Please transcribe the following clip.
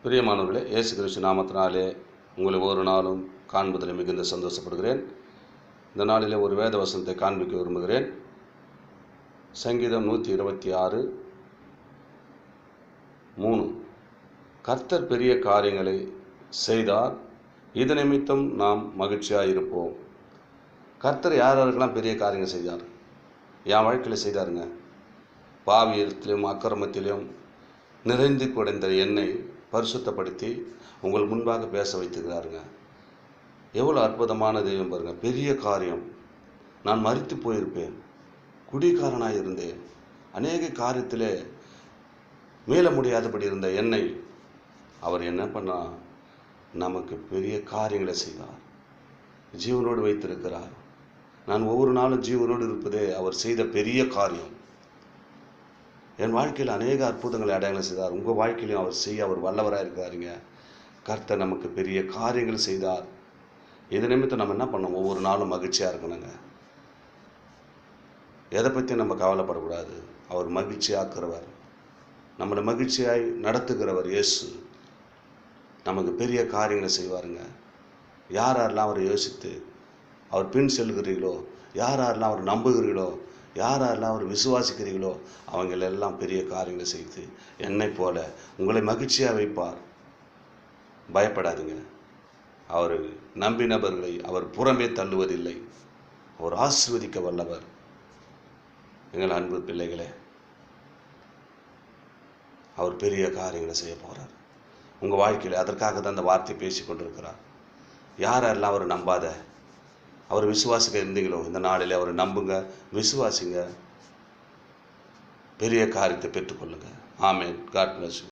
பிரியமானவர்களே, இயேசு கிறிஸ்து நாமத்தினாலே உங்களை ஒரு நாளும் காண்பதில் மிகுந்த சந்தோஷப்படுகிறேன். இந்த நாளிலே ஒரு வேத வசனத்தை காண்பிக்க விரும்புகிறேன். சங்கீதம் 126:3. கர்த்தர் பெரிய காரியங்களை செய்தார், இது நிமித்தம் நாம் மகிழ்ச்சியாயிருப்போம். கர்த்தர் யாருக்கெல்லாம் பெரிய காரியங்கள் செய்தார்? என் வாழ்க்கையில் செய்தாருங்க. பாவியத்திலும் அக்கிரமத்திலும் நிறைந்து குடைந்த என்னை பரிசுத்தப்படுத்தி உங்கள் முன்பாக பேச வைத்துக்கிறாருங்க. எவ்வளோ அற்புதமான தெய்வம் பாருங்க. பெரிய காரியம். நான் மரித்து போயிருப்பேன், குடிகாரனாக இருந்தேன், அநேக காரியத்திலே மீள முடியாதபடி இருந்த என்னை அவர் என்ன பண்ணார்? நமக்கு பெரிய காரியங்களை செய்தார். ஜீவனோடு வைத்திருக்கிறார். நான் ஒவ்வொரு நாளும் ஜீவனோடு இருப்பதே அவர் செய்த பெரிய காரியம். என் வாழ்க்கையில் அநேக அற்புதங்களை அடையாளம் செய்தார். உங்கள் வாழ்க்கையிலையும் அவர் செய்ய அவர் வல்லவராக இருக்கிறாருங்க. கர்த்தர் நமக்கு பெரிய காரியங்கள் செய்தார். இது நிமித்தம் நம்ம என்ன பண்ணோம்? ஒவ்வொரு நாளும் மகிழ்ச்சியாக இருக்கணுங்க. எதை பற்றி நம்ம கவலைப்படக்கூடாது. அவர் மகிழ்ச்சியாக்குறவர், நம்மளை மகிழ்ச்சியாய் நடத்துகிறவர். இயேசு நமக்கு பெரிய காரியங்களை செய்வாருங்க. யாரெல்லாம் அவரை யோசித்து அவர் பின் செல்கிறீர்களோ, யாரெல்லாம் அவர் நம்புகிறீர்களோ, யாரெல்லாம் அவர் விசுவாசிக்கிறீர்களோ, அவங்களெல்லாம் பெரிய காரியங்களை செய்து என்னை போல உங்களை மகிழ்ச்சியாக வைப்பார். பயப்படாதீங்க. அவர் நம்பினவர்களை அவர் புறமே தள்ளுவதில்லை. அவர் ஆசீர்வதிக்க வல்லவர். எங்கள் அன்பு பிள்ளைகளே, அவர் பெரிய காரியங்களை செய்ய போகிறார் உங்கள் வாழ்க்கையில். அதற்காக தான் அந்த வார்த்தை பேசி கொண்டிருக்கிறார். யாரெல்லாம் அவர் நம்பாத, அவர் விசுவாசிக்க இருந்தீங்களோ, இந்த நாளில் அவரை நம்புங்க, விசுவாசிங்க, பெரிய காரியத்தை பெற்றுக்கொள்ளுங்க. ஆமென். God bless you.